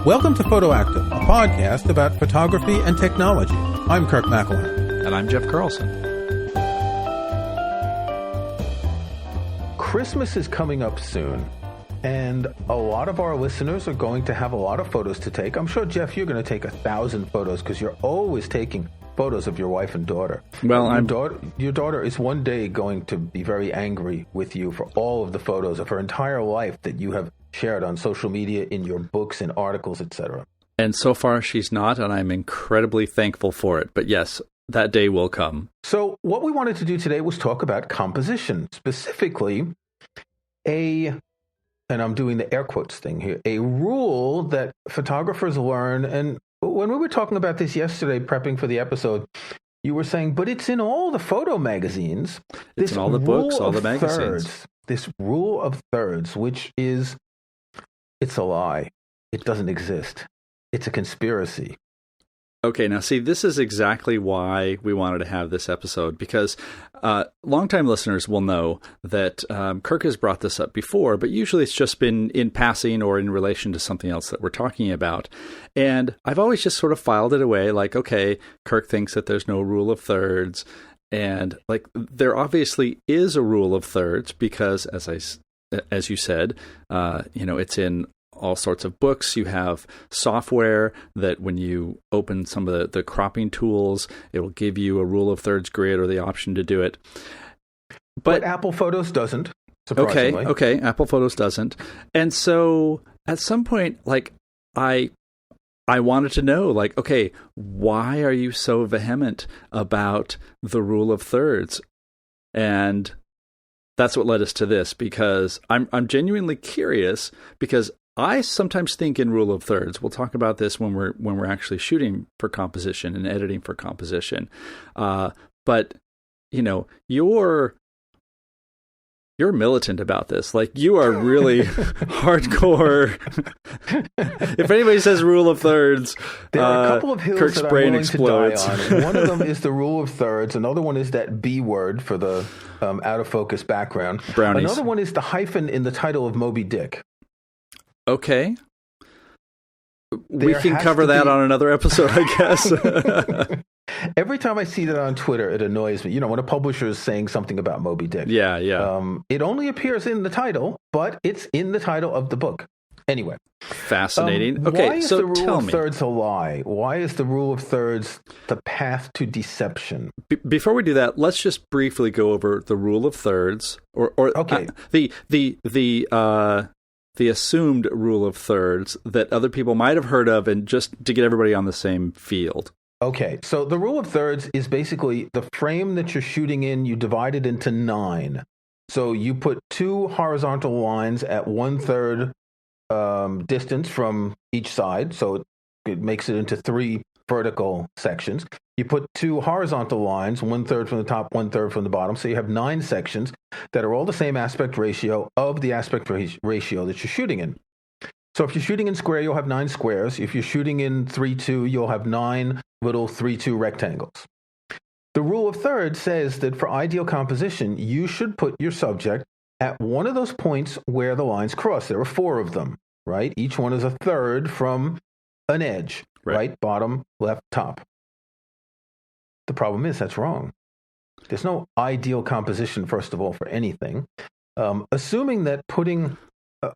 Welcome to PhotoActive, a podcast about photography and technology. I'm Kirk McElhenney. And I'm Jeff Carlson. Christmas is coming up soon, and a lot of our listeners are going to have a lot of photos to take. I'm sure, Jeff, you're going to take 1,000 photos because you're always taking photos of your wife and daughter. Well, your daughter is one day going to be very angry with you for all of the photos of her entire life that you have shared on social media, in your books and articles, etc. And so far she's not, and I'm incredibly thankful for it. But yes, that day will come. So what we wanted to do today was talk about composition, specifically and I'm doing the air quotes thing here, a rule that photographers learn. And when we were talking about this yesterday, prepping for the episode, you were saying, but it's in all the photo magazines. It's in all the books, all the magazines. This rule of thirds, which is, it's a lie. It doesn't exist. It's a conspiracy. Okay, now see, this is exactly why we wanted to have this episode, because longtime listeners will know that Kirk has brought this up before, but usually it's just been in passing or in relation to something else that we're talking about. And I've always just sort of filed it away, like, okay, Kirk thinks that there's no rule of thirds. And like, there obviously is a rule of thirds because, as you said, it's in all sorts of books. You have software that when you open some of the cropping tools, it will give you a rule of thirds grid or the option to do it. But Apple Photos doesn't, surprisingly. Okay, Apple Photos doesn't. And so at some point, like, I wanted to know, like, okay, why are you so vehement about the rule of thirds? And that's what led us to this, because I'm genuinely curious, because I sometimes think in rule of thirds. We'll talk about this when we're actually shooting for composition and editing for composition. But you're militant about this. Like, you are really hardcore. If anybody says rule of thirds, there are a couple of hills Kirk's that brain I'm willing explodes. to die on. One of them is the rule of thirds. Another one is that B word for the out of focus background. Brownies. Another one is the hyphen in the title of Moby Dick. Okay. We can cover that on another episode, I guess. Every time I see that on Twitter, it annoys me. When a publisher is saying something about Moby Dick. Yeah. It only appears in the title, but it's in the title of the book. Anyway. Fascinating. Okay, why is so the rule tell of me. thirds a lie? Why is the rule of thirds the path to deception? Before we do that, let's just briefly go over the rule of thirds, or okay. The assumed rule of thirds that other people might have heard of, and just to get everybody on the same field. Okay, so the rule of thirds is basically the frame that you're shooting in, you divide it into 9. So you put 2 horizontal lines at 1/3 distance from each side, so it makes it into 3 vertical sections. You put 2 horizontal lines, 1/3 from the top, 1/3 from the bottom. So you have 9 sections that are all the same aspect ratio of the aspect ratio that you're shooting in. So if you're shooting in square, you'll have 9 squares. If you're shooting in 3:2, you'll have 9 little 3:2 rectangles. The rule of thirds says that for ideal composition, you should put your subject at one of those points where the lines cross. There are 4 of them, right? Each one is 1/3 from an edge, right? Bottom, left, top. The problem is that's wrong. There's no ideal composition, first of all, for anything. Assuming that putting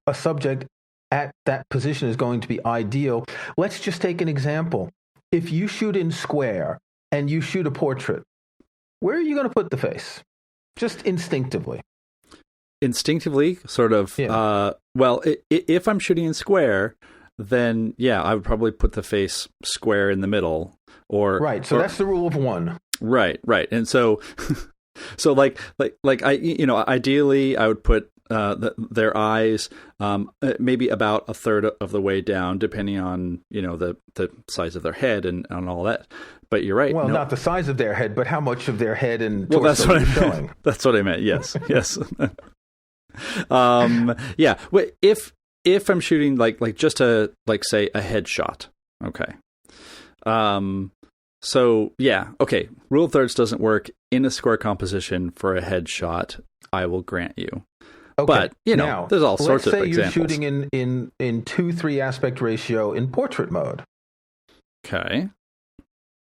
a subject at that position is going to be ideal, let's just take an example. If you shoot in square and you shoot a portrait, where are you going to put the face? Just instinctively. Instinctively, sort of. Yeah. If I'm shooting in square, then yeah, I would probably put the face square in the middle. That's the rule of 1. Right. And so like ideally I would put their eyes maybe about 1/3 of the way down, depending on the size of their head and all that. But you're right. Well, not the size of their head, but how much of their head and torso you're showing. That's what I meant. Yes. Yeah. Well, if I'm shooting like just a say a headshot, okay. So yeah, okay. Rule of thirds doesn't work in a square composition for a headshot. I will grant you. Okay. But, now, there's all sorts of examples. Let's say you're shooting in 2:3 aspect ratio in portrait mode. Okay.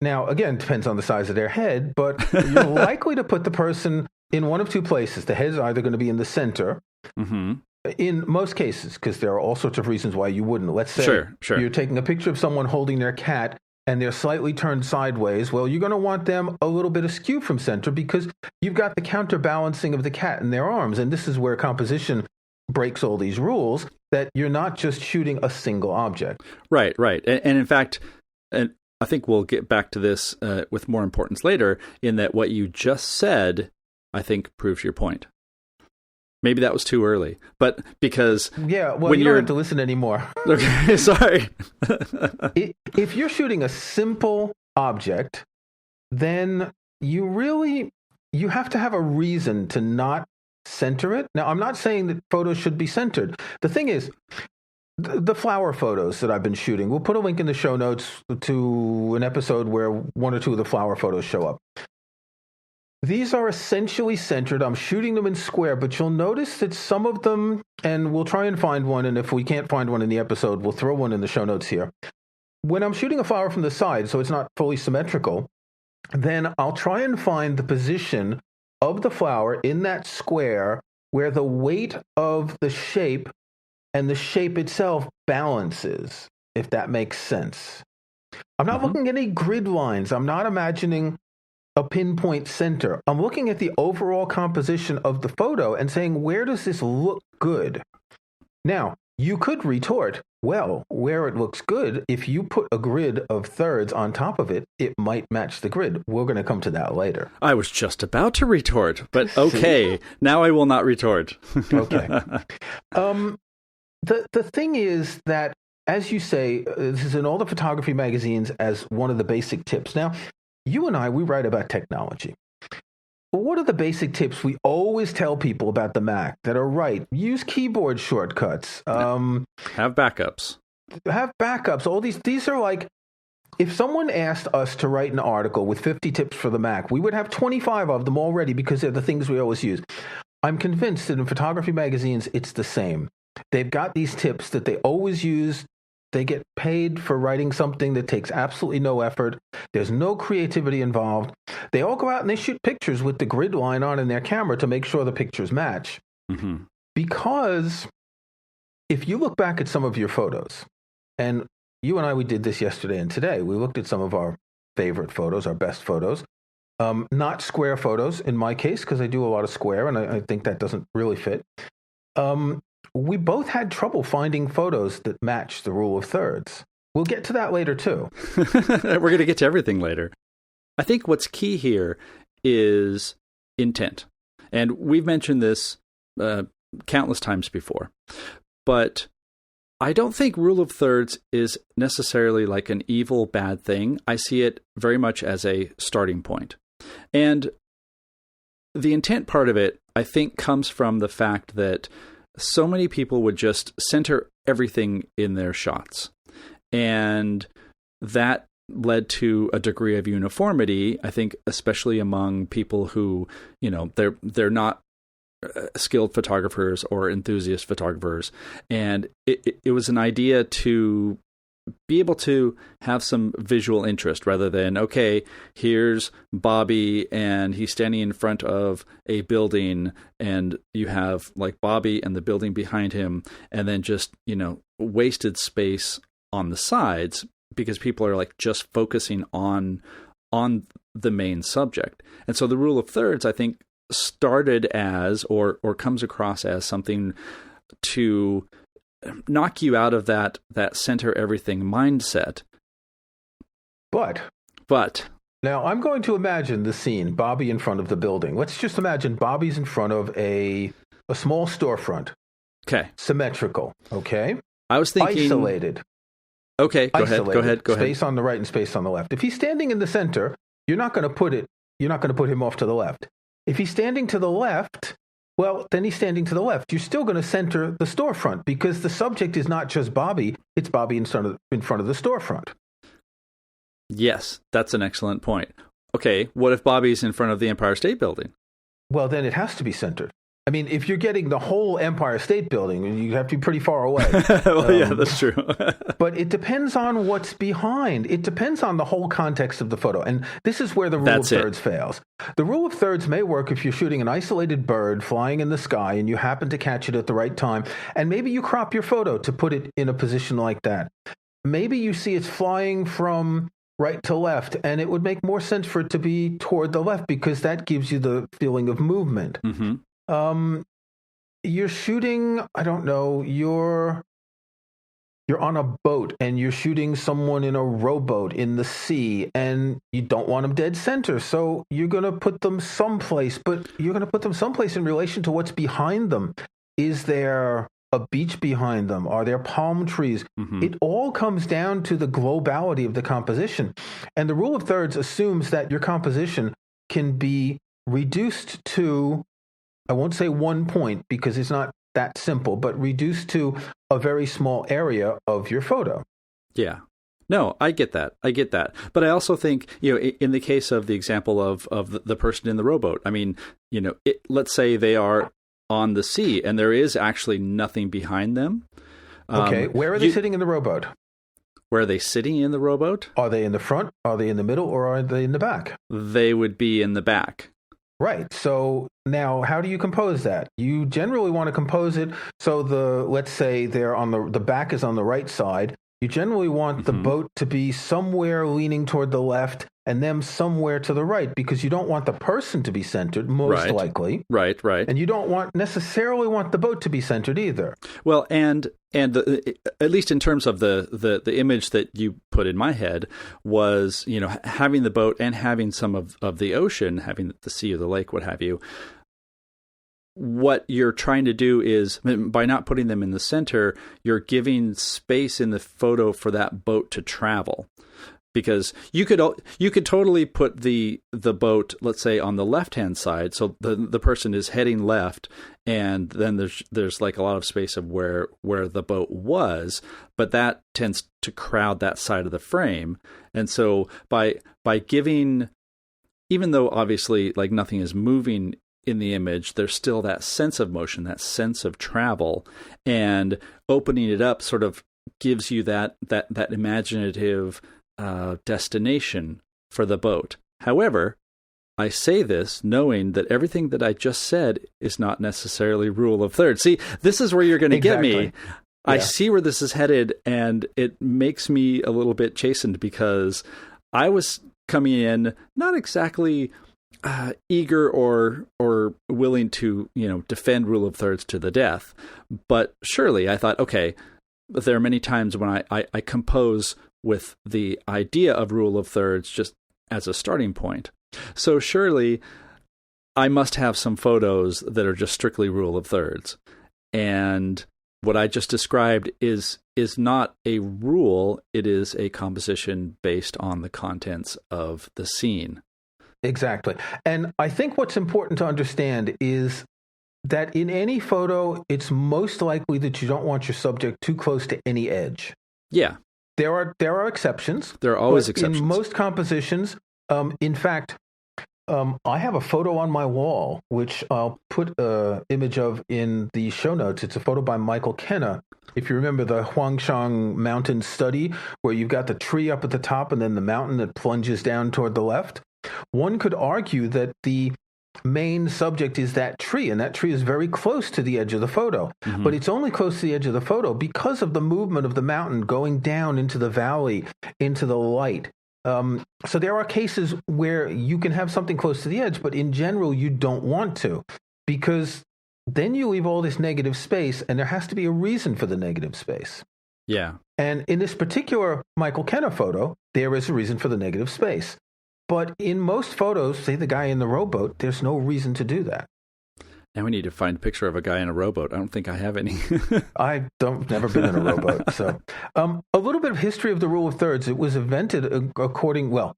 Now, again, depends on the size of their head, but you're likely to put the person in one of two places. The head's either going to be in the center, in most cases, because there are all sorts of reasons why you wouldn't. Let's say you're taking a picture of someone holding their cat and they're slightly turned sideways. Well, you're going to want them a little bit askew from center because you've got the counterbalancing of the cat in their arms. And this is where composition breaks all these rules, that you're not just shooting a single object. Right. And in fact, and I think we'll get back to this with more importance later, in that what you just said, I think, proves your point. Maybe that was too early, but because you don't have to listen anymore. Okay, sorry. If you're shooting a simple object, then you have to have a reason to not center it. Now, I'm not saying that photos should be centered. The thing is, the flower photos that I've been shooting, we'll put a link in the show notes to an episode where one or two of the flower photos show up. These are essentially centered. I'm shooting them in square, but you'll notice that some of them, and we'll try and find one, and if we can't find one in the episode, we'll throw one in the show notes here. When I'm shooting a flower from the side, so it's not fully symmetrical, then I'll try and find the position of the flower in that square where the weight of the shape and the shape itself balances, if that makes sense. I'm not looking at any grid lines. I'm not imagining a pinpoint center. I'm looking at the overall composition of the photo and saying, where does this look good? Now, you could retort, well, where it looks good, if you put a grid of thirds on top of it, it might match the grid. We're going to come to that later. I was just about to retort, but okay, now I will not retort. Okay. The thing is that, as you say, this is in all the photography magazines as one of the basic tips. Now, you and I, we write about technology. What are the basic tips we always tell people about the Mac that are right? Use keyboard shortcuts. Have backups. Have backups. All these are like, if someone asked us to write an article with 50 tips for the Mac, we would have 25 of them already because they're the things we always use. I'm convinced that in photography magazines, it's the same. They've got these tips that they always use. They get paid for writing something that takes absolutely no effort. There's no creativity involved. They all go out and they shoot pictures with the grid line on in their camera to make sure the pictures match. Because if you look back at some of your photos, and you and I, we did this yesterday and today, we looked at some of our favorite photos, our best photos, not square photos in my case, because I do a lot of square, and I think that doesn't really fit. We both had trouble finding photos that match the rule of thirds. We'll get to that later, too. We're going to get to everything later. I think what's key here is intent. And we've mentioned this countless times before. But I don't think rule of thirds is necessarily like an evil, bad thing. I see it very much as a starting point. And the intent part of it, I think, comes from the fact that so many people would just center everything in their shots. And that led to a degree of uniformity, I think, especially among people who, they're not skilled photographers or enthusiast photographers. And it was an idea to be able to have some visual interest rather than, okay, here's Bobby and he's standing in front of a building and you have like Bobby and the building behind him and then just, wasted space on the sides because people are like just focusing on the main subject. And so the rule of thirds, I think, started as or comes across as something to knock you out of that center everything mindset. But now I'm going to imagine the scene, Bobby in front of the building. Let's just imagine Bobby's in front of a small storefront. Okay. Symmetrical. Okay. I was thinking isolated. Okay, go ahead. Space on the right and space on the left. If he's standing in the center, you're not going to put him off to the left. If he's standing to the left, well, then he's standing to the left. You're still going to center the storefront because the subject is not just Bobby, it's Bobby in front of the storefront. Yes, that's an excellent point. Okay, what if Bobby's in front of the Empire State Building? Well, then it has to be centered. I mean, if you're getting the whole Empire State Building, you have to be pretty far away. Well, yeah, that's true. But it depends on what's behind. It depends on the whole context of the photo. And this is where the rule of thirds fails. The rule of thirds may work if you're shooting an isolated bird flying in the sky and you happen to catch it at the right time. And maybe you crop your photo to put it in a position like that. Maybe you see it's flying from right to left, and it would make more sense for it to be toward the left because that gives you the feeling of movement. Mm-hmm. You're shooting, I don't know, you're on a boat and you're shooting someone in a rowboat in the sea and you don't want them dead center. So you're going to put them someplace, but you're going to put them someplace in relation to what's behind them. Is there a beach behind them? Are there palm trees? Mm-hmm. It all comes down to the globality of the composition. And the rule of thirds assumes that your composition can be reduced to, I won't say 1 point because it's not that simple, but reduced to a very small area of your photo. Yeah. No, I get that. But I also think, in the case of the example of the person in the rowboat, I mean, let's say they are on the sea and there is actually nothing behind them. Okay. Where are they sitting in the rowboat? Where are they sitting in the rowboat? Are they in the front? Are they in the middle? Or are they in the back? They would be in the back. Right. So now how do you compose that? You generally want to compose it so let's say they're on the back is on the right side. You generally want the boat to be somewhere leaning toward the left and them somewhere to the right because you don't want the person to be centered, most likely. Right. And you don't necessarily want the boat to be centered either. Well, and at least in terms of the image that you put in my head was, having the boat and having some of the ocean, having the sea or the lake, what have you. What you're trying to do is, by not putting them in the center, you're giving space in the photo for that boat to travel. Because you could totally put the boat, let's say, on the left-hand side, so the person is heading left, and then there's like a lot of space of where the boat was, but that tends to crowd that side of the frame. And so by giving, even though obviously like nothing is moving in the image, there's still that sense of motion, that sense of travel, and opening it up sort of gives you that imaginative destination for the boat. However, I say this knowing that everything that I just said is not necessarily rule of thirds. See, this is where you're going to get me. Yeah. I see where this is headed, and it makes me a little bit chastened because I was coming in not exactly eager or willing to defend rule of thirds to the death, but surely I thought, okay, there are many times when I compose with the idea of rule of thirds just as a starting point. So surely I must have some photos that are just strictly rule of thirds. And what I just described is not a rule, it is a composition based on the contents of the scene. Exactly. And I think what's important to understand is that in any photo, it's most likely that you don't want your subject too close to any edge. Yeah. There are exceptions. There are always exceptions. In most compositions, in fact, I have a photo on my wall, which I'll put an image of in the show notes. It's a photo by Michael Kenna. If you remember the Huangshan mountain study, where you've got the tree up at the top and then the mountain that plunges down toward the left, one could argue that the main subject is that tree, and that tree is very close to the edge of the photo. Mm-hmm. But it's only close to the edge of the photo because of the movement of the mountain going down into the valley, into the light. So there are cases where you can have something close to the edge, but in general, you don't want to, because then you leave all this negative space, and there has to be a reason for the negative space. Yeah. And in this particular Michael Kenna photo, there is a reason for the negative space. But in most photos, say the guy in the rowboat, there's no reason to do that. Now we need to find a picture of a guy in a rowboat. I don't think I have any. Never been in a rowboat. So a little bit of history of the rule of thirds. It was invented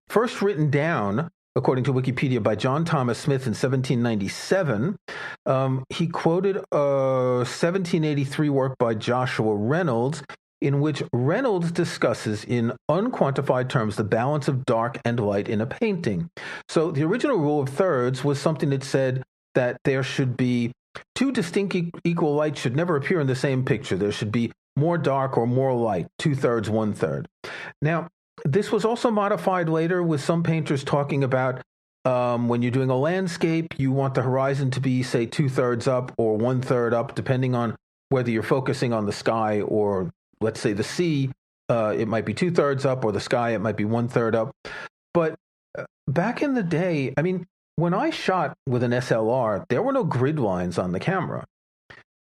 first written down, according to Wikipedia, by John Thomas Smith in 1797. He quoted a 1783 work by Joshua Reynolds, in which Reynolds discusses in unquantified terms the balance of dark and light in a painting. So the original rule of thirds was something that said that there should be Two distinct equal lights should never appear in the same picture. There should be more dark or more light, 2/3, 1/3. Now, this was also modified later with some painters talking about when you're doing a landscape, you want the horizon to be, say, 2/3 up or 1/3 up, depending on whether you're focusing on the sky or, let's say, the sea. It might be 2/3 up, or the sky, it might be 1/3 up. But back in the day, I mean, when I shot with an SLR, there were no grid lines on the camera.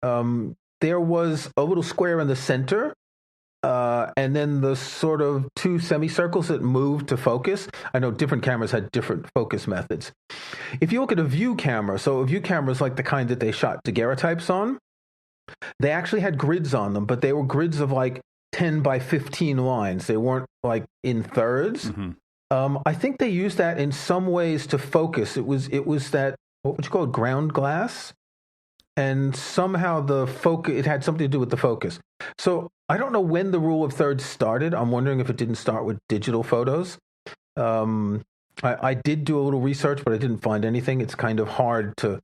There was a little square in the center, and then the sort of two semicircles that moved to focus. I know different cameras had different focus methods. If you look at a view camera, so a view camera is like the kind that they shot daguerreotypes on, they actually had grids on them, but they were grids of like 10 by 15 lines. They weren't like in thirds. Mm-hmm. I think they used that in some ways to focus. It was that, what would you call it, ground glass? And somehow the focus, it had something to do with the focus. So I don't know when the rule of thirds started. I'm wondering if it didn't start with digital photos. I did do a little research, but I didn't find anything. It's kind of hard to,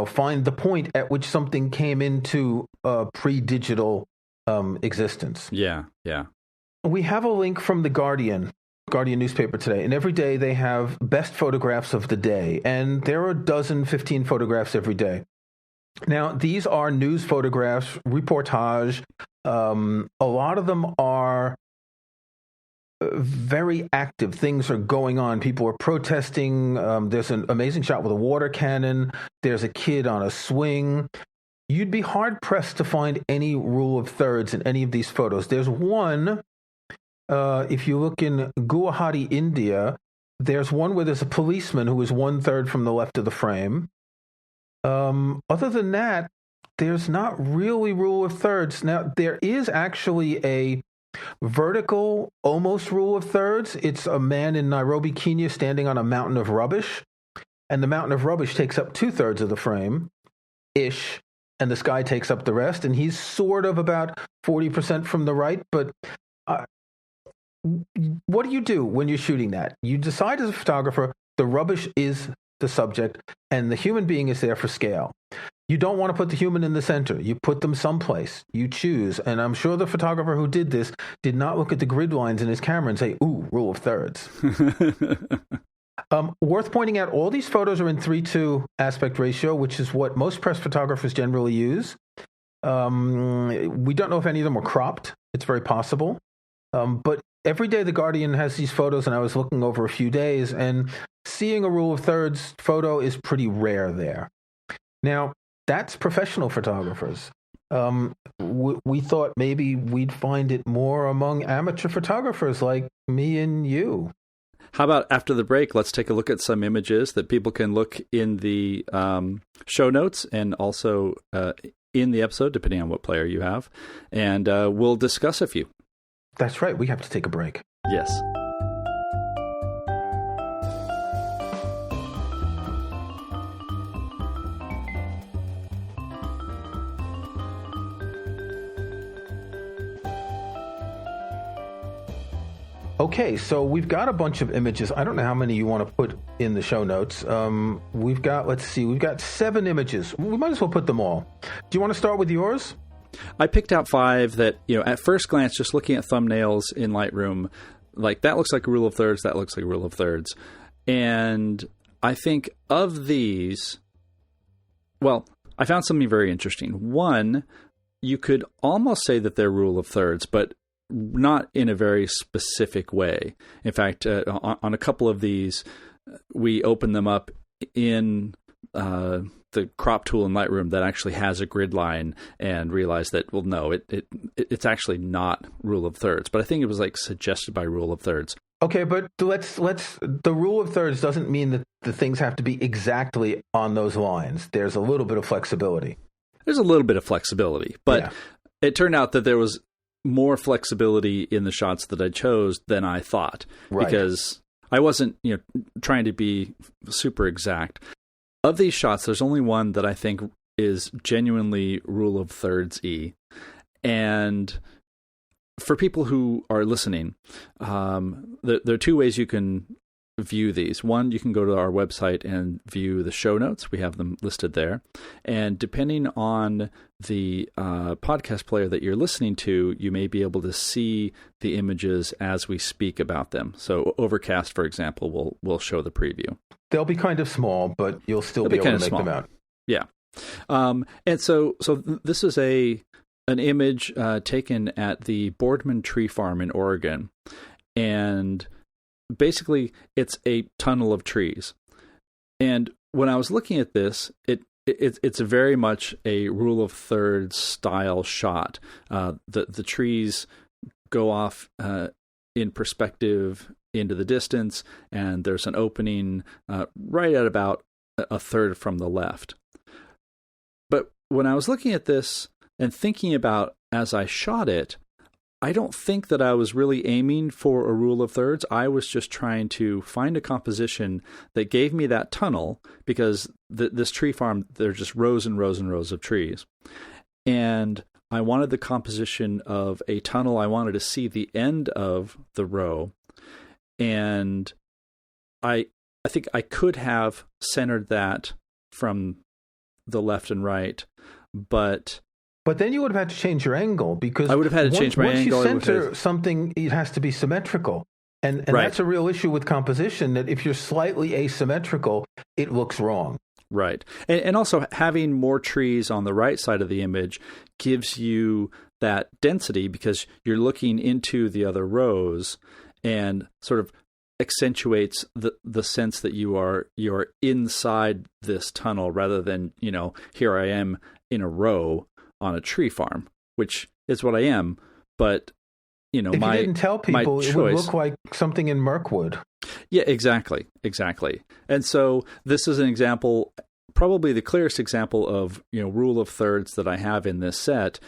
find the point at which something came into pre-digital existence. Yeah. We have a link from the Guardian newspaper today, and every day they have best photographs of the day, and there are 15 photographs every day. Now, these are news photographs, reportage. A lot of them are very active. Things are going on. People are protesting. There's an amazing shot with a water cannon. There's a kid on a swing. You'd be hard-pressed to find any rule of thirds in any of these photos. There's one, if you look in Guwahati, India, there's one where there's a policeman who is 1/3 from the left of the frame. Other than that, there's not really rule of thirds. Now, there is actually a vertical, almost rule of thirds. It's a man in Nairobi, Kenya, standing on a mountain of rubbish, and the mountain of rubbish takes up 2/3 of the frame-ish, and the sky takes up the rest, and he's sort of about 40% from the right, but what do you do when you're shooting that? You decide as a photographer, the rubbish is the subject, and the human being is there for scale. You don't want to put the human in the center. You put them someplace. You choose. And I'm sure the photographer who did this did not look at the grid lines in his camera and say, ooh, rule of thirds. Worth pointing out, all these photos are in 3:2 aspect ratio, which is what most press photographers generally use. We don't know if any of them were cropped. It's very possible. But every day the Guardian has these photos, and I was looking over a few days, and seeing a rule of thirds photo is pretty rare there. Now, that's professional photographers. We thought maybe we'd find it more among amateur photographers like me and you. How about after the break, let's take a look at some images that people can look in the show notes and also in the episode, depending on what player you have. And we'll discuss a few. That's right. We have to take a break. Yes. Okay, so we've got a bunch of images. I don't know how many you want to put in the show notes. We've got 7 images. We might as well put them all. Do you want to start with yours? I picked out 5 that, at first glance, just looking at thumbnails in Lightroom, like that looks like a rule of thirds, that looks like a rule of thirds. And I think of these, well, I found something very interesting. One, you could almost say that they're rule of thirds, but not in a very specific way. In fact, on a couple of these, we open them up in the crop tool in Lightroom that actually has a grid line and realize that, well, no, it's actually not rule of thirds. But I think it was like suggested by rule of thirds. Okay, but the rule of thirds doesn't mean that the things have to be exactly on those lines. There's a little bit of flexibility. There's a little bit of flexibility, but it turned out that there was more flexibility in the shots that I chose than I thought, because I wasn't, trying to be super exact. Of these shots, there's only one that I think is genuinely rule of thirds-y. And for people who are listening, there are 2 ways you can view these. One, you can go to our website and view the show notes. We have them listed there. And depending on the podcast player that you're listening to, you may be able to see the images as we speak about them. So Overcast, for example, will show the preview. They'll be kind of small, but you'll still be able to make them out. Yeah. And so this is an image taken at the Boardman Tree Farm in Oregon. And basically, it's a tunnel of trees. And when I was looking at this, it's very much a rule of thirds style shot. The trees go off in perspective into the distance, and there's an opening right at about a third from the left. But when I was looking at this and thinking about as I shot it, I don't think that I was really aiming for a rule of thirds. I was just trying to find a composition that gave me that tunnel, because this tree farm, there's just rows and rows and rows of trees. And I wanted the composition of a tunnel. I wanted to see the end of the row. And I think I could have centered that from the left and right, but then you would have had to change your angle, because I would have had to change my angle. Once you center something, it has to be symmetrical. And right. That's a real issue with composition, that if you're slightly asymmetrical, it looks wrong. Right. And also having more trees on the right side of the image gives you that density, because you're looking into the other rows and sort of accentuates the sense that you are inside this tunnel, rather than, here I am in a row on a tree farm, which is what I am. But, if you didn't tell people, it would look like something in Mirkwood. Yeah, exactly. And so this is an example, probably the clearest example of, rule of thirds that I have in this set,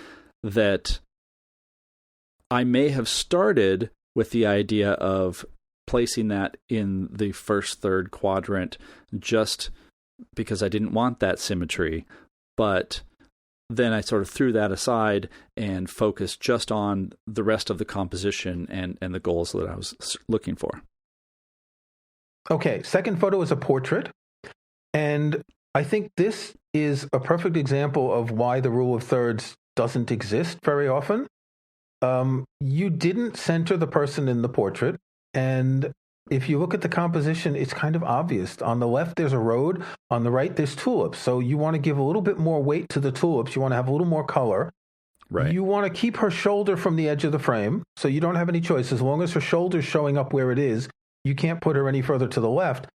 that I may have started with the idea of placing that in the first third quadrant just because I didn't want that symmetry, but then I sort of threw that aside and focused just on the rest of the composition and the goals that I was looking for. Okay, second photo is a portrait. And I think this is a perfect example of why the rule of thirds doesn't exist very often. You didn't center the person in the portrait. And if you look at the composition, it's kind of obvious. On the left, there's a road. On the right, there's tulips. So you want to give a little bit more weight to the tulips. You want to have a little more color. Right. You want to keep her shoulder from the edge of the frame. So you don't have any choice. As long as her shoulder's showing up where it is, you can't put her any further to the left.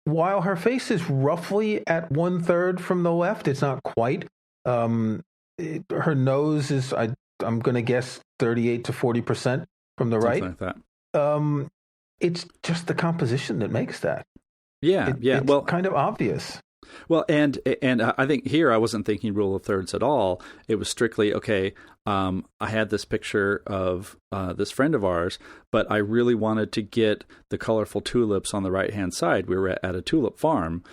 While her face is roughly at 1/3 from the left, it's not quite. Her nose is, I'm going to guess, 38 to 40% from the right. Something like that. It's just the composition that makes that. Yeah, It's kind of obvious. Well, and I think here I wasn't thinking rule of thirds at all. It was strictly, okay, I had this picture of this friend of ours, but I really wanted to get the colorful tulips on the right-hand side. We were at a tulip farm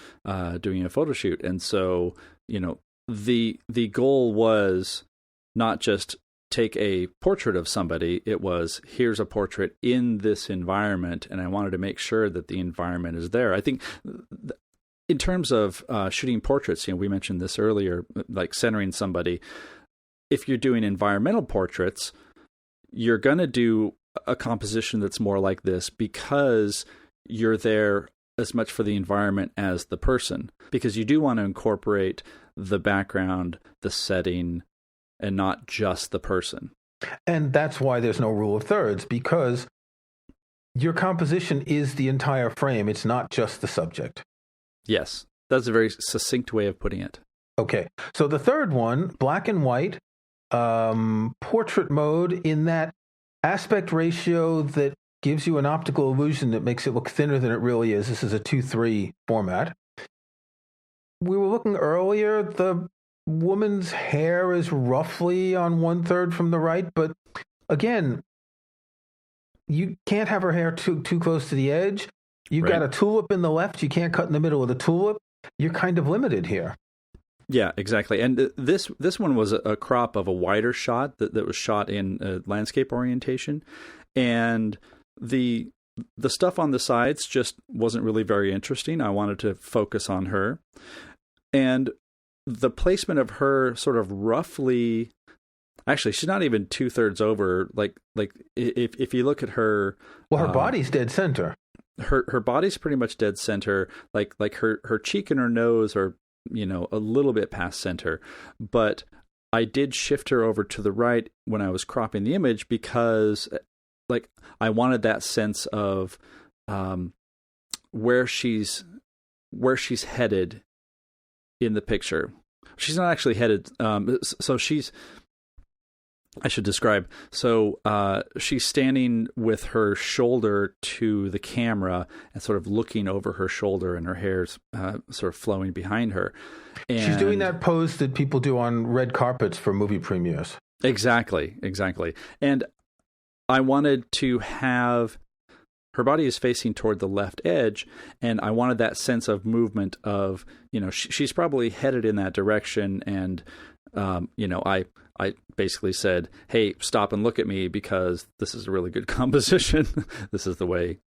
doing a photo shoot. And so, the goal was not just take a portrait of somebody. It was, here's a portrait in this environment, and I wanted to make sure that the environment is there. I think in terms of shooting portraits, we mentioned this earlier, like centering somebody. If you're doing environmental portraits, you're going to do a composition that's more like this, because you're there as much for the environment as the person, because you do want to incorporate the background, the setting, and not just the person. And that's why there's no rule of thirds, because your composition is the entire frame. It's not just the subject. Yes, that's a very succinct way of putting it. Okay, so the third one, black and white, portrait mode, in that aspect ratio that gives you an optical illusion that makes it look thinner than it really is. This is a 2:3 format. We were looking earlier, the woman's hair is roughly on 1/3 from the right, but again, you can't have her hair too close to the edge. You've got a tulip in the left. You can't cut in the middle of the tulip. You're kind of limited here. Yeah, exactly. And this one was a crop of a wider shot that was shot in landscape orientation. And the the stuff on the sides just wasn't really very interesting. I wanted to focus on her. And the placement of her sort of roughly, actually, she's not even 2/3 over. Like if you look at her, well, her body's dead center. Her body's pretty much dead center. Like her cheek and her nose are, a little bit past center. But I did shift her over to the right when I was cropping the image because, like, I wanted that sense of where she's headed in the picture. She's not actually headed. So she's. I should describe. So she's standing with her shoulder to the camera and sort of looking over her shoulder, and her hair's sort of flowing behind her. And she's doing that pose that people do on red carpets for movie premieres. Exactly. And I wanted to have her body is facing toward the left edge, and I wanted that sense of movement of, she's probably headed in that direction, and I basically said, hey, stop and look at me because this is a really good composition. This is the way,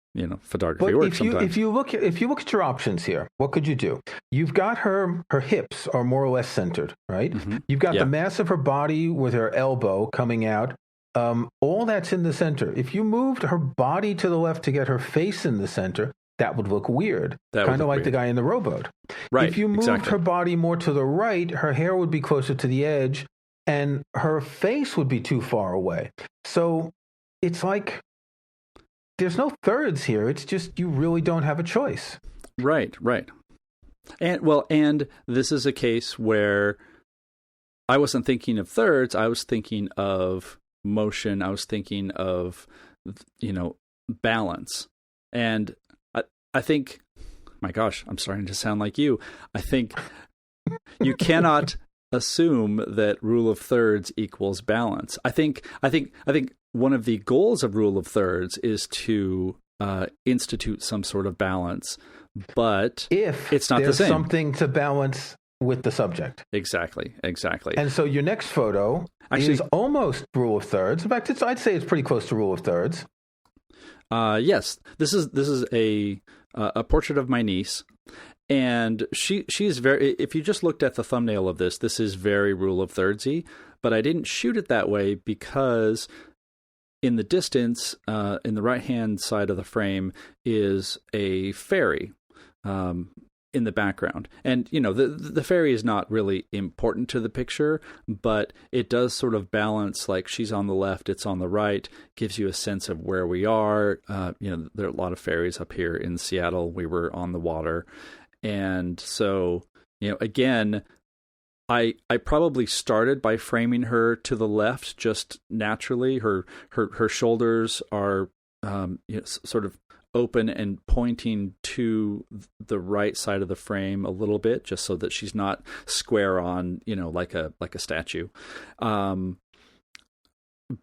photography works sometimes. If you look at your options here, what could you do? You've got her hips are more or less centered, right? Mm-hmm. You've got the mass of her body with her elbow coming out. All that's in the center. If you moved her body to the left to get her face in the center, that would look weird. Kind of like the guy in the rowboat. Right. If you moved her body more to the right, her hair would be closer to the edge and her face would be too far away. So it's like there's no thirds here. It's just you really don't have a choice. Right. And this is a case where I wasn't thinking of thirds. I was thinking of motion. I was thinking of, balance. And I think, my gosh, I'm starting to sound like you. I think you cannot assume that rule of thirds equals balance. I think one of the goals of rule of thirds is to institute some sort of balance, but if it's not the same. There's something to balance with the subject. Exactly. And so your next photo is almost rule of thirds. In fact, I'd say it's pretty close to rule of thirds. Yes, this is a portrait of my niece, and she's very. If you just looked at the thumbnail of this is very rule of thirdsy. But I didn't shoot it that way because in the distance, in the right hand side of the frame, is a fairy. In the background, and the fairy is not really important to the picture, but it does sort of balance. Like she's on the left, it's on the right, gives you a sense of where we are. There are a lot of fairies up here in Seattle. We were on the water, and so again, I probably started by framing her to the left just naturally. Her shoulders are sort of open and pointing to the right side of the frame a little bit, just so that she's not square on, like a statue.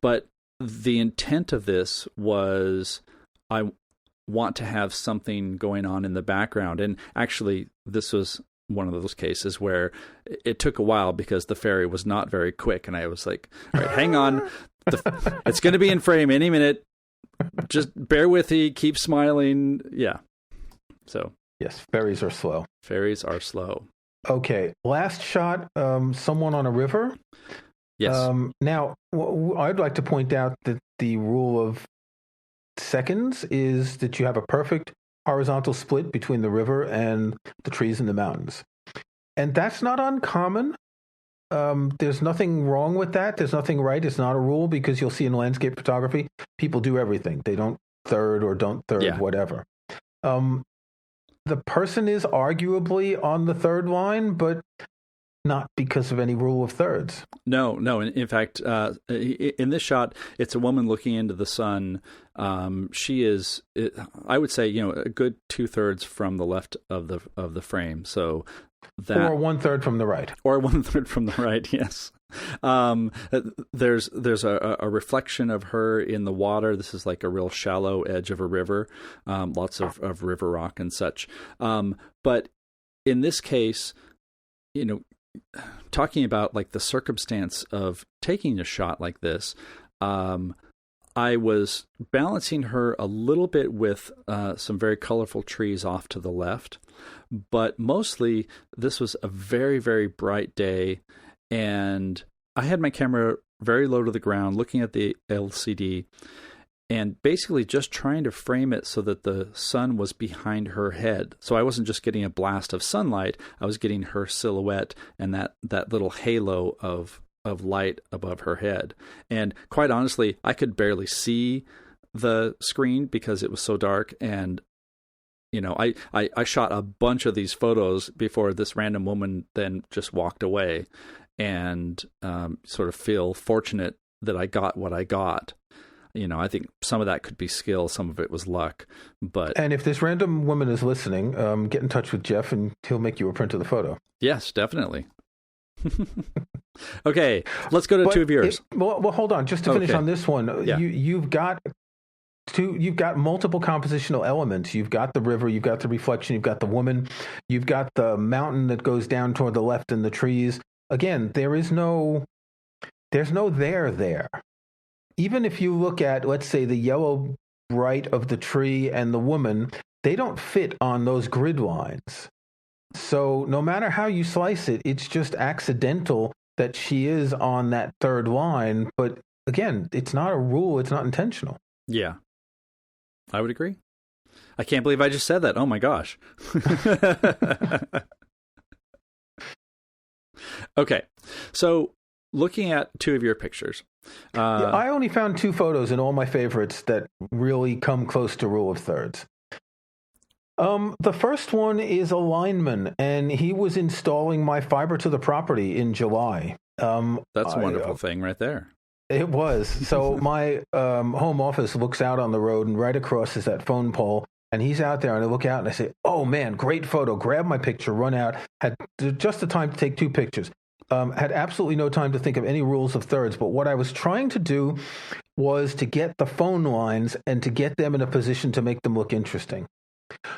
But the intent of this was I want to have something going on in the background. And actually, this was one of those cases where it took a while because the fairy was not very quick. And I was like, all right, hang on. It's going to be in frame any minute. Just bear with me, keep smiling. Yeah. So. Yes, fairies are slow. Okay, last shot, someone on a river. Yes. Now, I'd like to point out that the rule of seconds is that you have a perfect horizontal split between the river and the trees and the mountains. And that's not uncommon. There's nothing wrong with that. There's nothing right. It's not a rule because you'll see in landscape photography, people do everything. They don't third or don't third, whatever. The person is arguably on the third line, but not because of any rule of thirds. No. In fact, in this shot, it's a woman looking into the sun. She is, I would say, a good 2/3 from the left of the frame. So that, or 1/3 from the right. Or 1/3 from the right. Yes. There's a reflection of her in the water. This is like a real shallow edge of a river. Lots of river rock and such. But in this case, talking about like the circumstance of taking a shot like this, I was balancing her a little bit with some very colorful trees off to the left, but mostly this was a very, very bright day, and I had my camera very low to the ground, looking at the LCD, and basically just trying to frame it so that the sun was behind her head. So I wasn't just getting a blast of sunlight, I was getting her silhouette and that little halo of light above her head. And quite honestly, I could barely see the screen because it was so dark. And, I shot a bunch of these photos before this random woman then just walked away, and sort of feel fortunate that I got what I got. I think some of that could be skill, some of it was luck. And if this random woman is listening, get in touch with Jeff and he'll make you a print of the photo. Yes, definitely. Okay, let's go to two of yours. Well, hold on. Just to finish on this one, yeah. You've got multiple compositional elements. You've got the river, you've got the reflection, you've got the woman, you've got the mountain that goes down toward the left and the trees. Again, there's no there. Even if you look at, let's say, the yellow bright of the tree and the woman, they don't fit on those grid lines. So no matter how you slice it, it's just accidental that she is on that third line. But again, it's not a rule. It's not intentional. Yeah, I would agree. I can't believe I just said that. Oh my gosh. Okay, so looking at two of your pictures. I only found two photos in all my favorites that really come close to rule of thirds. The first one is a lineman, and he was installing my fiber to the property in July. That's a wonderful thing right there. It was. So my home office looks out on the road, and right across is that phone pole. And he's out there, and I look out, and I say, oh, man, great photo. Grab my picture, run out. Had just the time to take two pictures. Had absolutely no time to think of any rules of thirds. But what I was trying to do was to get the phone lines and to get them in a position to make them look interesting.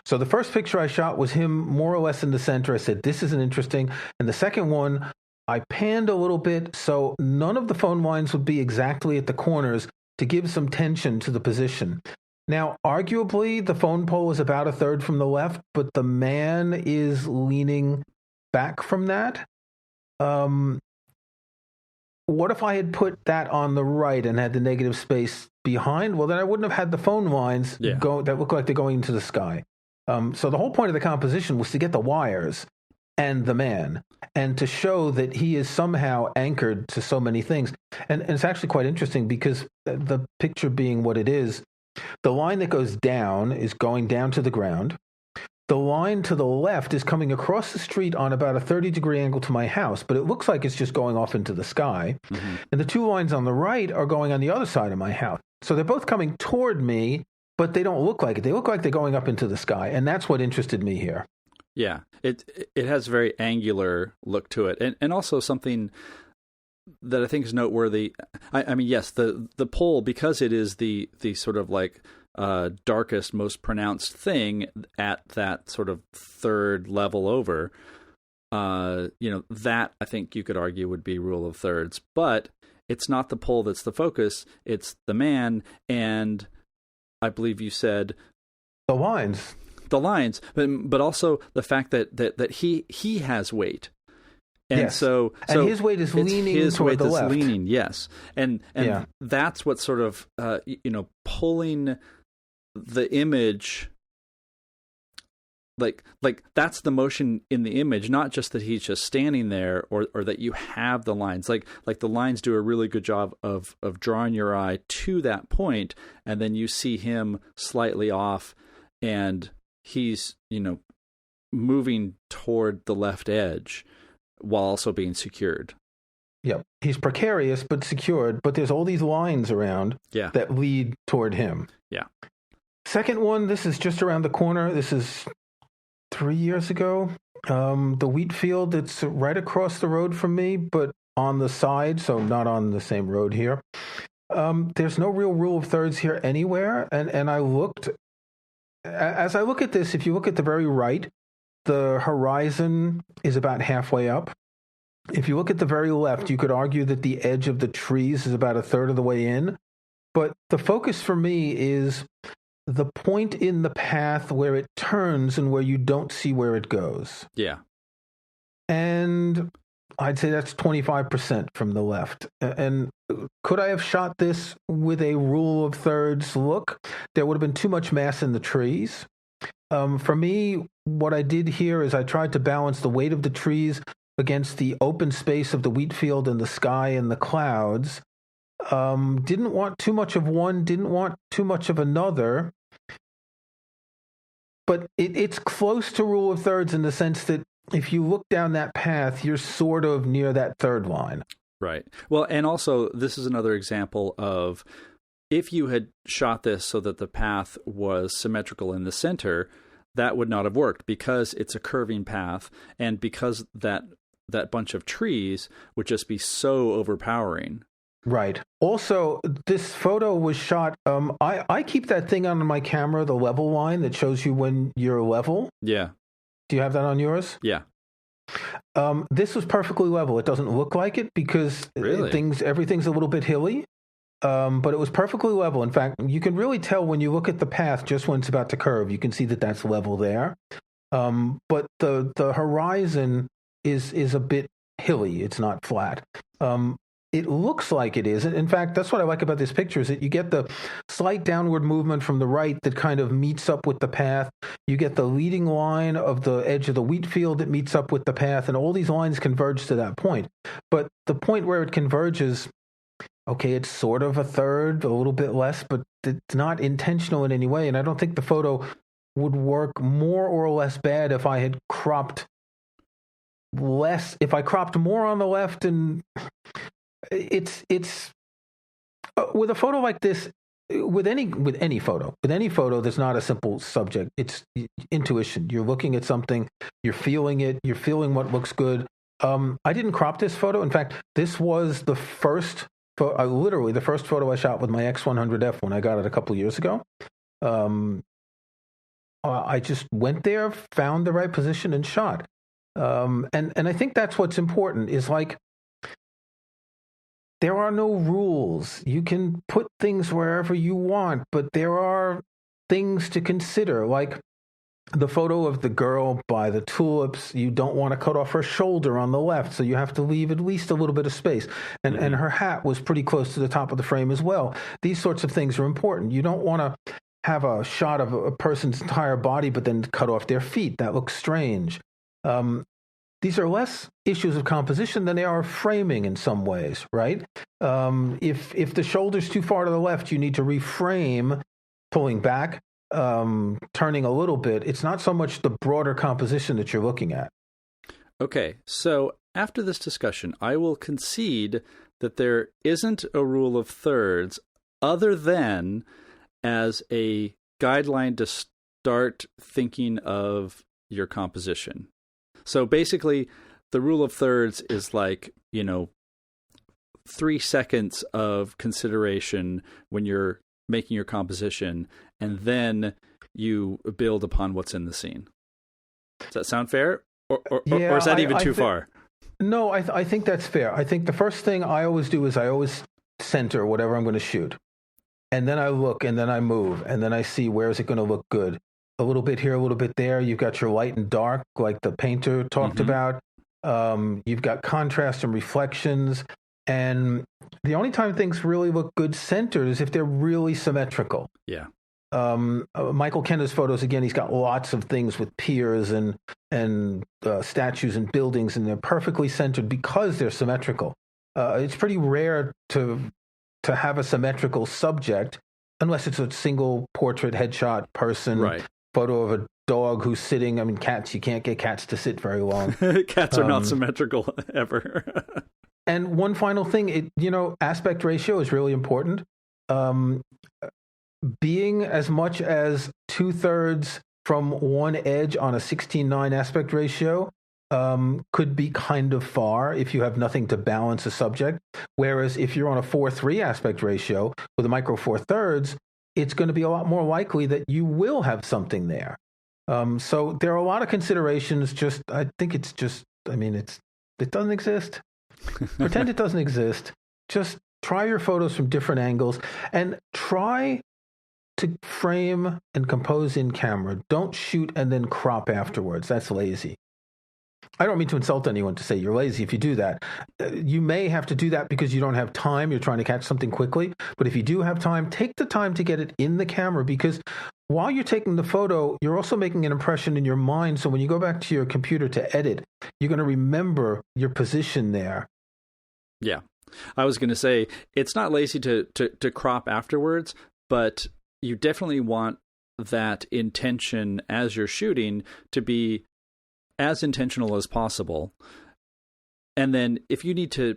So the first picture I shot was him more or less in the center. I said, this isn't interesting. And the second one, I panned a little bit so none of the phone lines would be exactly at the corners to give some tension to the position. Now, arguably, the phone pole is about a third from the left, but the man is leaning back from that. What if I had put that on the right and had the negative space behind? Well, then I wouldn't have had the phone lines that look like they're going into the sky. So the whole point of the composition was to get the wires and the man, and to show that he is somehow anchored to so many things. And it's actually quite interesting because the picture being what it is, the line that goes down is going down to the ground. The line to the left is coming across the street on about a 30-degree angle to my house, but it looks like it's just going off into the sky. Mm-hmm. And the two lines on the right are going on the other side of my house. So they're both coming toward me, but they don't look like it. They look like they're going up into the sky, and that's what interested me here. Yeah, it has a very angular look to it, and also something that I think is noteworthy. I mean, yes, the pole, because it is the sort of like darkest, most pronounced thing at that sort of third level over, that I think you could argue would be rule of thirds, but it's not the pole that's the focus, it's the man, and I believe you said the lines, but also the fact that he has weight. And yes. so his weight is leaning his toward weight the that's left. Leaning, yes, and that's what sort of pulling the image, like that's the motion in the image, not just that he's just standing there, or that you have the lines. Like the lines do a really good job of drawing your eye to that point, and then you see him slightly off, and he's moving toward the left edge while also being secured. Yep. He's precarious but secured, but there's all these lines around that lead toward him. Yeah. Second one, this is just around the corner. This is 3 years ago. The wheat field, it's right across the road from me, but on the side, so not on the same road here. There's no real rule of thirds here anywhere. And I looked, as I look at this, if you look at the very right, the horizon is about halfway up. If you look at the very left, you could argue that the edge of the trees is about a third of the way in. But the focus for me is the point in the path where it turns and where you don't see where it goes. Yeah. And I'd say that's 25% from the left. And could I have shot this with a rule of thirds look? There would have been too much mass in the trees. For me, what I did here is I tried to balance the weight of the trees against the open space of the wheat field and the sky and the clouds. Didn't want too much of one, didn't want too much of another. But it's close to rule of thirds in the sense that if you look down that path, you're sort of near that third line. Right. Well, and also this is another example of if you had shot this so that the path was symmetrical in the center, that would not have worked because it's a curving path and because that bunch of trees would just be so overpowering. Right. Also, this photo was shot. I keep that thing on my camera, the level line that shows you when you're level. Yeah. Do you have that on yours? Yeah. This was perfectly level. It doesn't look like it because everything's a little bit hilly. But it was perfectly level. In fact, you can really tell when you look at the path just when it's about to curve. You can see that that's level there. But the horizon is a bit hilly. It's not flat. It looks like it is. In fact, that's what I like about this picture is that you get the slight downward movement from the right that kind of meets up with the path. You get the leading line of the edge of the wheat field that meets up with the path, and all these lines converge to that point. But the point where it converges, okay, it's sort of a third, a little bit less, but it's not intentional in any way. And I don't think the photo would work more or less bad if I had cropped less. If I cropped more on the left, and it's with a photo like this, with any photo that's not a simple subject. It's intuition. You're looking at something, you're feeling it, you're feeling what looks good. I didn't crop this photo. In fact, this was the first. Literally the first photo I shot with my X100F when I got it a couple of years ago. I just went there, found the right position, and shot. And I think that's what's important is like there are no rules. You can put things wherever you want, but there are things to consider. Like the photo of the girl by the tulips, you don't want to cut off her shoulder on the left, so you have to leave at least a little bit of space. And her hat was pretty close to the top of the frame as well. These sorts of things are important. You don't want to have a shot of a person's entire body but then cut off their feet. That looks strange. These are less issues of composition than they are framing in some ways, right? If the shoulder's too far to the left, you need to reframe, pulling back, turning a little bit. It's not so much the broader composition that you're looking at. Okay, so after this discussion, I will concede that there isn't a rule of thirds other than as a guideline to start thinking of your composition. So basically, the rule of thirds is like, 3 seconds of consideration when you're making your composition, and then you build upon what's in the scene. Does that sound fair? Or is that even too far? No, I think that's fair. I think the first thing I always do is I always center whatever I'm going to shoot. And then I look, and then I move, and then I see where is it going to look good. A little bit here, a little bit there. You've got your light and dark, like the painter talked about. You've got contrast and reflections. And the only time things really look good centered is if they're really symmetrical. Yeah. Michael Kenna's photos, again, he's got lots of things with piers and statues and buildings, and they're perfectly centered because they're symmetrical. It's pretty rare to have a symmetrical subject unless it's a single portrait headshot person. Right. Photo of a dog who's sitting. I mean, cats, you can't get cats to sit very long. Cats are not symmetrical ever. And one final thing, aspect ratio is really important. Being as much as 2/3 from one edge on a 16:9 aspect ratio could be kind of far if you have nothing to balance a subject. Whereas if you're on a 4:3 aspect ratio with a micro 4/3, it's going to be a lot more likely that you will have something there. So there are a lot of considerations. I think it doesn't exist. Pretend it doesn't exist. Just try your photos from different angles, and try to frame and compose in camera. Don't shoot and then crop afterwards. That's lazy. I don't mean to insult anyone to say you're lazy if you do that. You may have to do that because you don't have time. You're trying to catch something quickly. But if you do have time, take the time to get it in the camera, because while you're taking the photo, you're also making an impression in your mind. So when you go back to your computer to edit, you're going to remember your position there. Yeah. I was going to say, it's not lazy to crop afterwards, but you definitely want that intention as you're shooting to be as intentional as possible. And then if you need to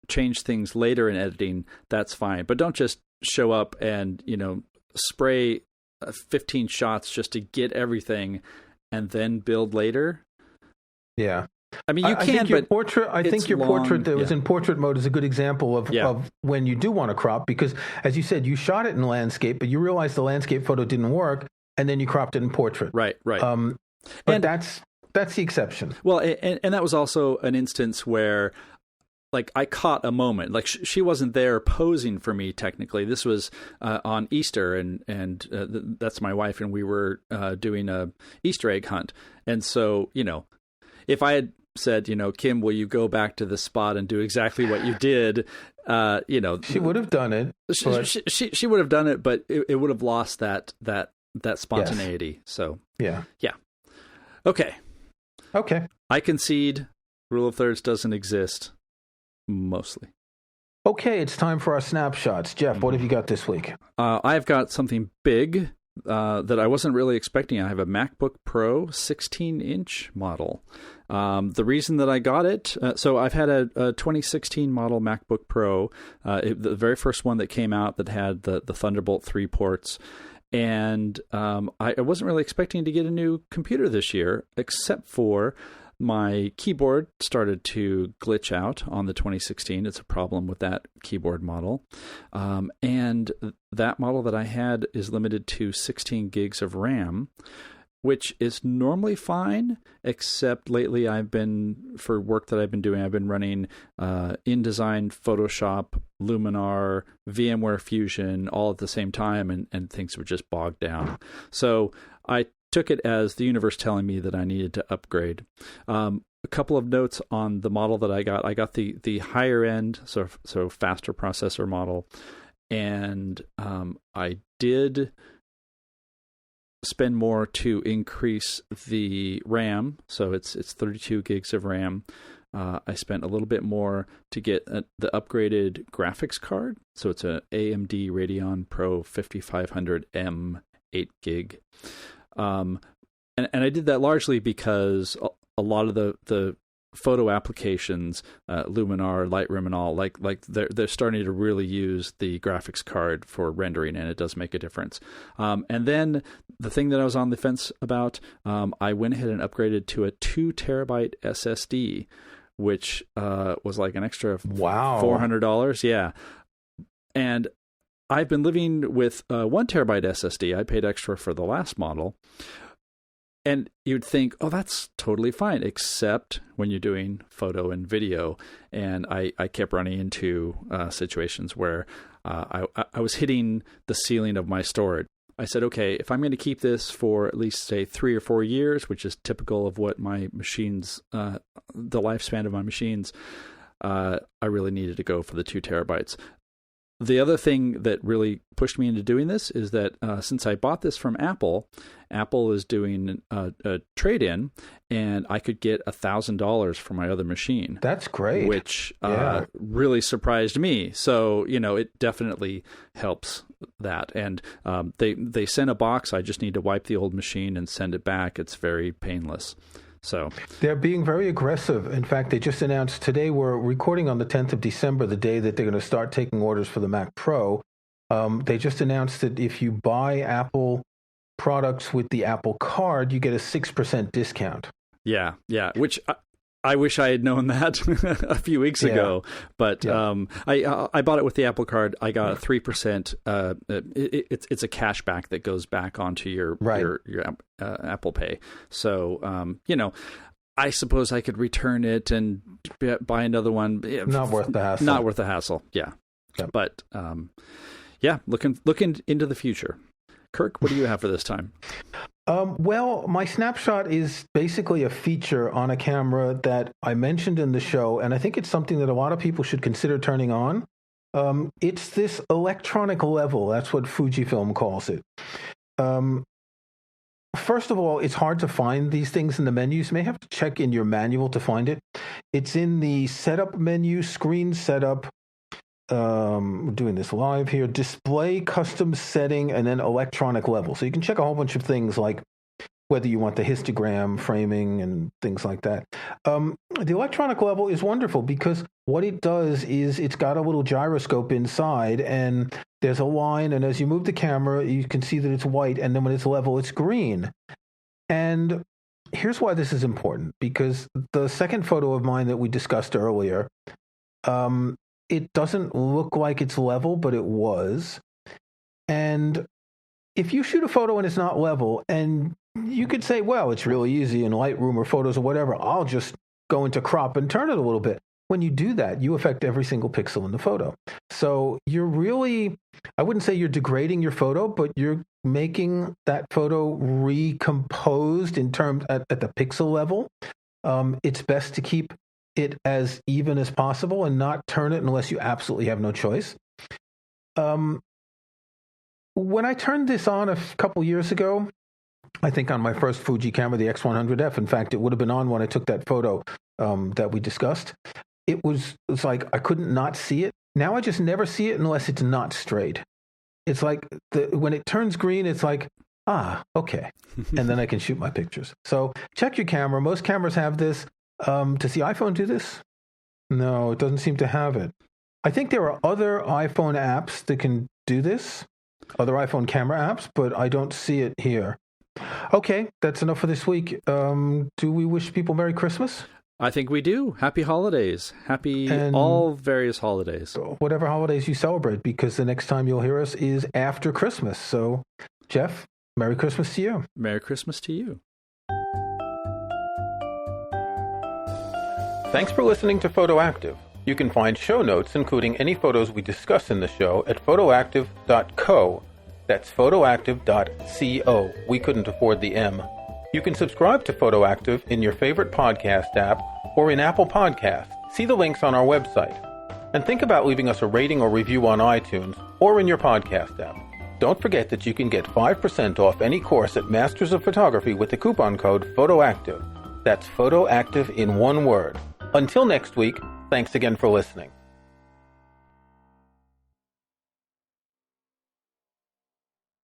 change things later in editing, that's fine. But don't just show up and, spray 15 shots just to get everything and then build later. Yeah. I mean, you can, but portrait that was in portrait mode is a good example of when you do want to crop, because as you said, you shot it in landscape, but you realized the landscape photo didn't work, and then you cropped it in portrait. Right. But that's the exception. Well, and that was also an instance where, like, I caught a moment. Like, she wasn't there posing for me technically. This was on Easter, and that's my wife, and we were doing a Easter egg hunt. And so, if I had said, Kim, will you go back to the spot and do exactly what you did? She would have done it. She would have done it, but it would have lost that spontaneity. Yes. So yeah. Okay. I concede. Rule of thirds doesn't exist. Mostly. Okay, it's time for our snapshots. Jeff, what have you got this week? I've got something big that I wasn't really expecting. I have a MacBook Pro 16-inch model. The reason that I got it, so I've had a 2016 model MacBook Pro, the very first one that came out that had the Thunderbolt 3 ports. And I wasn't really expecting to get a new computer this year, except for my keyboard started to glitch out on the 2016. It's a problem with that keyboard model. And that model that I had is limited to 16 gigs of RAM, which is normally fine, except lately for work that I've been doing, I've been running InDesign, Photoshop, Luminar, VMware Fusion all at the same time, and things would just bog down. So I took it as the universe telling me that I needed to upgrade. A couple of notes on the model that I got. I got the higher end, so faster processor model, and I did spend more to increase the RAM. So it's 32 gigs of RAM. I spent a little bit more to get the upgraded graphics card. So it's a AMD Radeon Pro 5500M 8 gig. And I did that largely because a lot of the photo applications, Luminar, Lightroom, and all, like they're starting to really use the graphics card for rendering, and it does make a difference. And then the thing that I was on the fence about, I went ahead and upgraded to a 2 terabyte SSD, which was like an extra $400. Yeah, and I've been living with 1 terabyte SSD. I paid extra for the last model. And you'd think, oh, that's totally fine, except when you're doing photo and video. And I kept running into situations where I was hitting the ceiling of my storage. I said, okay, if I'm going to keep this for at least, say, 3 or 4 years, which is typical of what my machines, the lifespan of my machines, I really needed to go for the 2 terabytes. The other thing that really pushed me into doing this is that since I bought this from Apple is doing a trade-in, and I could get $1,000 for my other machine. That's great. Which really surprised me. So, it definitely helps that. And they sent a box. I just need to wipe the old machine and send it back. It's very painless. So they're being very aggressive. In fact, they just announced today, we're recording on the 10th of December, the day that they're going to start taking orders for the Mac Pro. They just announced that if you buy Apple products with the Apple Card, you get a 6% discount. Yeah, which I wish I had known that a few weeks ago. But I bought it with the Apple Card. I got a 3%. It's a cashback that goes back onto your Apple Pay. So I suppose I could return it and buy another one. Not worth the hassle. Not worth the hassle. Yeah. Yep. But looking into the future. Kirk, what do you have for this time? Well, my snapshot is basically a feature on a camera that I mentioned in the show, and I think it's something that a lot of people should consider turning on. It's this electronic level. That's what Fujifilm calls it. First of all, it's hard to find these things in the menus. You may have to check in your manual to find it. It's in the setup menu, screen setup. We're doing this live here. Display, custom setting, and then electronic level. So you can check a whole bunch of things like whether you want the histogram, framing, and things like that. The electronic level is wonderful because what it does is it's got a little gyroscope inside, and there's a line, and as you move the camera, you can see that it's white, and then when it's level, it's green. And here's why this is important, because the second photo of mine that we discussed earlier, it doesn't look like it's level, but it was. And if you shoot a photo and it's not level, and you could say, well, it's really easy in Lightroom or Photos or whatever, I'll just go into crop and turn it a little bit. When you do that, you affect every single pixel in the photo. So you're really, I wouldn't say you're degrading your photo, but you're making that photo recomposed in terms at the pixel level. It's best to keep it as even as possible and not turn it unless you absolutely have no choice. When I turned this on a couple years ago, I think on my first Fuji camera, the X100F, in fact, it would have been on when I took that photo that we discussed. It was like I couldn't not see it. Now I just never see it unless it's not straight. It's like when it turns green, it's like, okay. And then I can shoot my pictures. So check your camera. Most cameras have this. Does the iPhone do this? No, it doesn't seem to have it. I think there are other iPhone apps that can do this, other iPhone camera apps, but I don't see it here. Okay, that's enough for this week. Do we wish people Merry Christmas? I think we do. Happy holidays. All various holidays. Whatever holidays you celebrate, because the next time you'll hear us is after Christmas. So, Jeff, Merry Christmas to you. Merry Christmas to you. Thanks for listening to PhotoActive. You can find show notes, including any photos we discuss in the show, at photoactive.co. That's photoactive.co. We couldn't afford the M. You can subscribe to PhotoActive in your favorite podcast app or in Apple Podcasts. See the links on our website. And think about leaving us a rating or review on iTunes or in your podcast app. Don't forget that you can get 5% off any course at Masters of Photography with the coupon code PhotoActive. That's PhotoActive in one word. Until next week, thanks again for listening.